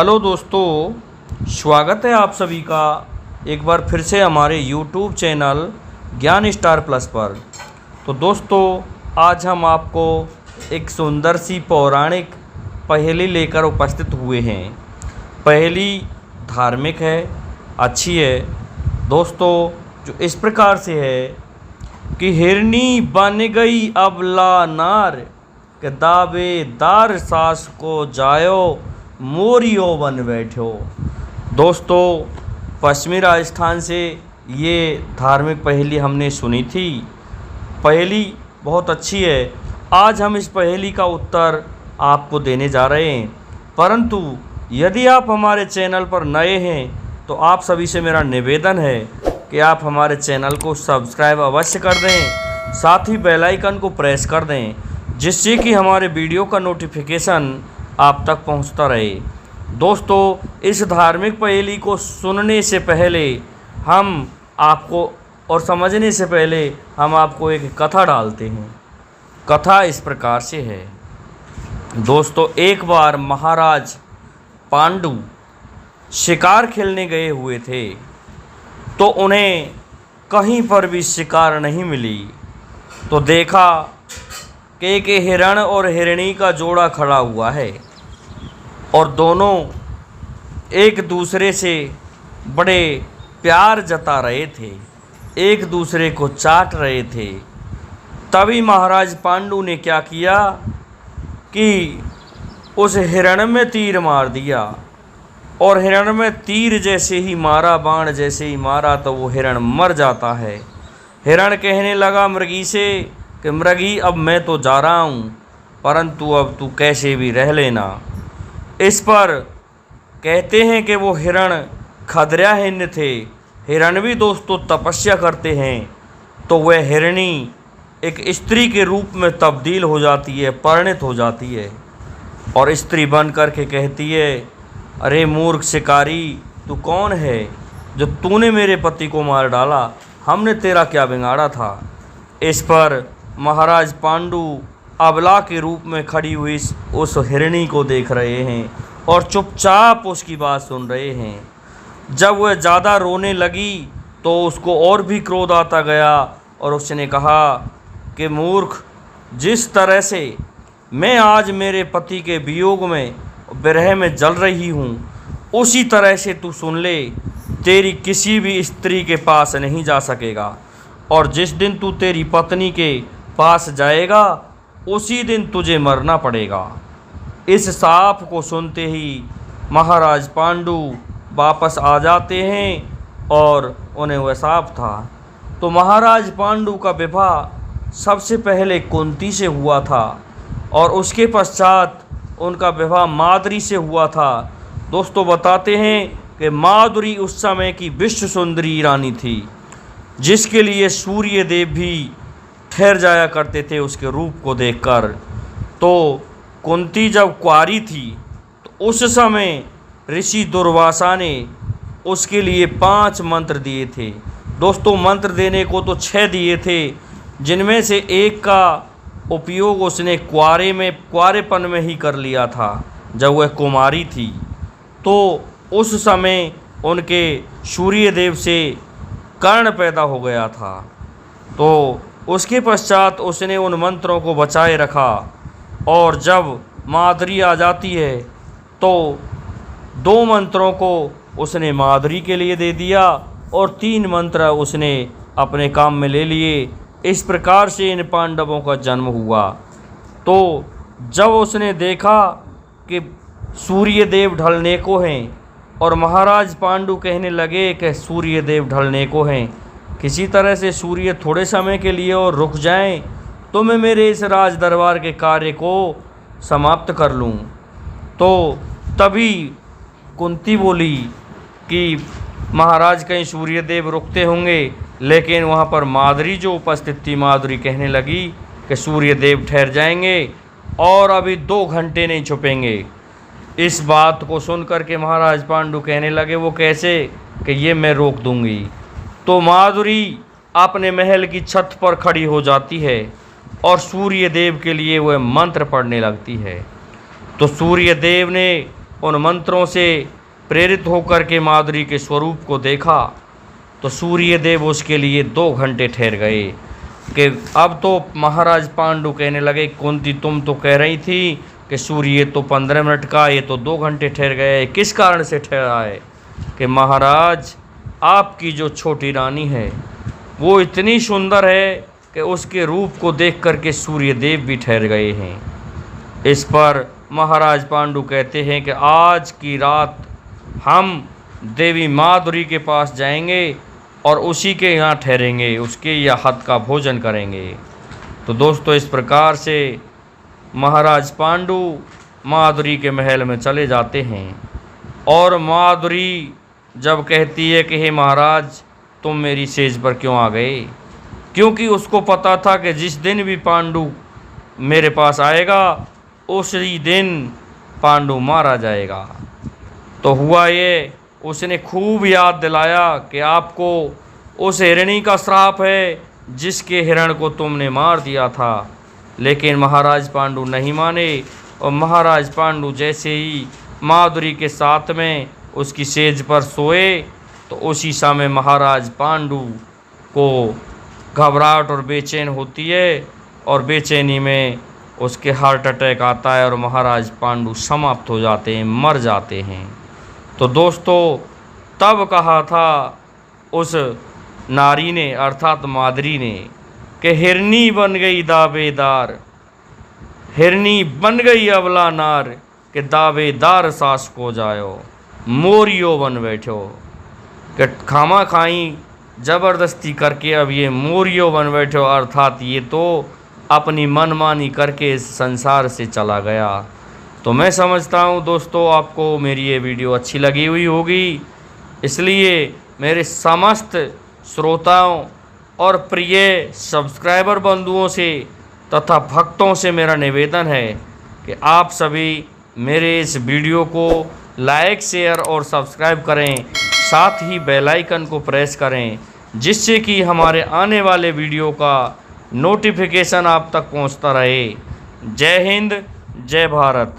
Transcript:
Hello दोस्तों, स्वागत है आप सभी का एक बार फिर से हमारे यूट्यूब चैनल ज्ञान स्टार प्लस पर। तो दोस्तों, आज हम आपको एक सुंदर सी पौराणिक पहेली लेकर उपस्थित हुए हैं। पहेली धार्मिक है, अच्छी है दोस्तों, जो इस प्रकार से है कि हिरनी बन गई अबला नार, के दावेदार सास को जायो मोरियो बन बैठो। दोस्तों, पश्चिमी राजस्थान से ये धार्मिक पहेली हमने सुनी थी। पहेली बहुत अच्छी है। आज हम इस पहेली का उत्तर आपको देने जा रहे हैं, परंतु यदि आप हमारे चैनल पर नए हैं तो आप सभी से मेरा निवेदन है कि आप हमारे चैनल को सब्सक्राइब अवश्य कर दें, साथ ही बेल आइकन को प्रेस कर दें, जिससे कि हमारे वीडियो का नोटिफिकेशन आप तक पहुंचता रहे। दोस्तों, इस धार्मिक पहेली को सुनने से पहले हम आपको और समझने से पहले हम आपको एक कथा डालते हैं। कथा इस प्रकार से है। दोस्तों, एक बार महाराज पांडु शिकार खेलने गए हुए थे, तो उन्हें कहीं पर भी शिकार नहीं मिली। तो देखा कि एक हिरण और हिरणी का जोड़ा खड़ा हुआ है और दोनों एक दूसरे से बड़े प्यार जता रहे थे, एक दूसरे को चाट रहे थे। तभी महाराज पांडु ने क्या किया कि उस हिरण में तीर मार दिया, और हिरण में तीर जैसे ही मारा, बाण जैसे ही मारा, तो वो हिरण मर जाता है। हिरण कहने लगा मृगी से कि मृगी, अब मैं तो जा रहा हूँ, परंतु अब तू कैसे भी रह लेना। इस पर कहते हैं कि वो हिरण खद्राहीन थे। हिरण भी दोस्तों तपस्या करते हैं, तो वह हिरणी एक स्त्री के रूप में तब्दील हो जाती है, परिणित हो जाती है, और स्त्री बन कर के कहती है, अरे मूर्ख शिकारी, तू कौन है जो तूने मेरे पति को मार डाला? हमने तेरा क्या बिगाड़ा था? इस पर महाराज पांडु अबला के रूप में खड़ी हुई उस हिरणी को देख रहे हैं और चुपचाप उसकी बात सुन रहे हैं। जब वह ज़्यादा रोने लगी तो उसको और भी क्रोध आता गया, और उसने कहा कि मूर्ख, जिस तरह से मैं आज मेरे पति के वियोग में, विरह में जल रही हूँ, उसी तरह से तू सुन ले, तेरी किसी भी स्त्री के पास नहीं जा सकेगा, और जिस दिन तू तेरी पत्नी के पास जाएगा उसी दिन तुझे मरना पड़ेगा। इस शाप को सुनते ही महाराज पांडु वापस आ जाते हैं, और उन्हें वह शाप था। तो महाराज पांडु का विवाह सबसे पहले कुंती से हुआ था, और उसके पश्चात उनका विवाह माद्री से हुआ था। दोस्तों, बताते हैं कि माद्री उस समय की विश्व सुंदरी रानी थी, जिसके लिए सूर्य देव भी ठहर जाया करते थे उसके रूप को देखकर। तो कुंती जब कुंवारी थी तो उस समय ऋषि दुर्वासा ने उसके लिए 5 मंत्र दिए थे। दोस्तों, मंत्र देने को तो 6 दिए थे, जिनमें से एक का उपयोग उसने कुंवारेपन में ही कर लिया था, जब वह कुमारी थी। तो उस समय उनके सूर्य देव से कर्ण पैदा हो गया था। तो उसके पश्चात उसने उन मंत्रों को बचाए रखा, और जब माद्री आ जाती है तो 2 मंत्रों को उसने माद्री के लिए दे दिया, और 3 मंत्र उसने अपने काम में ले लिए। इस प्रकार से इन पांडवों का जन्म हुआ। तो जब उसने देखा कि सूर्य देव ढलने को हैं, और महाराज पांडु कहने लगे कि सूर्य देव ढलने को हैं, किसी तरह से सूर्य थोड़े समय के लिए और रुक जाएं, तो मैं मेरे इस राज दरबार के कार्य को समाप्त कर लूं। तो तभी कुंती बोली कि महाराज, कहीं सूर्य देव रुकते होंगे, लेकिन वहाँ पर माद्री जो उपस्थित थी, माद्री कहने लगी कि सूर्य देव ठहर जाएंगे और अभी 2 घंटे नहीं छुपेंगे। इस बात को सुनकर के महाराज पांडु कहने लगे, वो कैसे? कि ये मैं रोक दूंगी। तो माधुरी अपने महल की छत पर खड़ी हो जाती है और सूर्य देव के लिए वह मंत्र पढ़ने लगती है। तो सूर्य देव ने उन मंत्रों से प्रेरित होकर के माधुरी के स्वरूप को देखा तो सूर्यदेव उसके लिए 2 घंटे ठहर गए। कि अब तो महाराज पांडु कहने लगे, कुंती तुम तो कह रही थी कि सूर्य तो 15 मिनट का, ये तो 2 घंटे ठहर गए, किस कारण से ठहरा है? कि महाराज आपकी जो छोटी रानी है वो इतनी सुंदर है कि उसके रूप को देख करके सूर्यदेव भी ठहर गए हैं। इस पर महाराज पांडु कहते हैं कि आज की रात हम देवी माधुरी के पास जाएंगे और उसी के यहाँ ठहरेंगे, उसके या हाथ का भोजन करेंगे। तो दोस्तों इस प्रकार से महाराज पांडु माधुरी के महल में चले जाते हैं और माधुरी जब कहती है कि हे महाराज तुम मेरी सेज पर क्यों आ गए, क्योंकि उसको पता था कि जिस दिन भी पांडु मेरे पास आएगा उसी दिन पांडु मारा जाएगा। तो हुआ ये, उसने खूब याद दिलाया कि आपको उस हिरणी का श्राप है जिसके हिरण को तुमने मार दिया था। लेकिन महाराज पांडु नहीं माने और महाराज पांडु जैसे ही माधुरी के साथ में उसकी सेज पर सोए तो उसी समय महाराज पांडु को घबराहट और बेचैन होती है और बेचैनी में उसके हार्ट अटैक आता है और महाराज पांडु समाप्त हो जाते हैं, मर जाते हैं। तो दोस्तों तब कहा था उस नारी ने अर्थात माधुरी ने कि हिरनी बन गई दावेदार, हिरनी बन गई अबला नार, कि दावेदार सास को जायो मोरियो बन बैठो। कि खामा खाई ज़बरदस्ती करके अब ये मोरियो बन बैठो, अर्थात ये तो अपनी मनमानी करके इस संसार से चला गया। तो मैं समझता हूँ दोस्तों आपको मेरी ये वीडियो अच्छी लगी हुई होगी, इसलिए मेरे समस्त श्रोताओं और प्रिय सब्सक्राइबर बंधुओं से तथा भक्तों से मेरा निवेदन है कि आप सभी मेरे इस वीडियो को लाइक शेयर और सब्सक्राइब करें, साथ ही बेल आइकन को प्रेस करें जिससे कि हमारे आने वाले वीडियो का नोटिफिकेशन आप तक पहुंचता रहे। जय हिंद, जय भारत।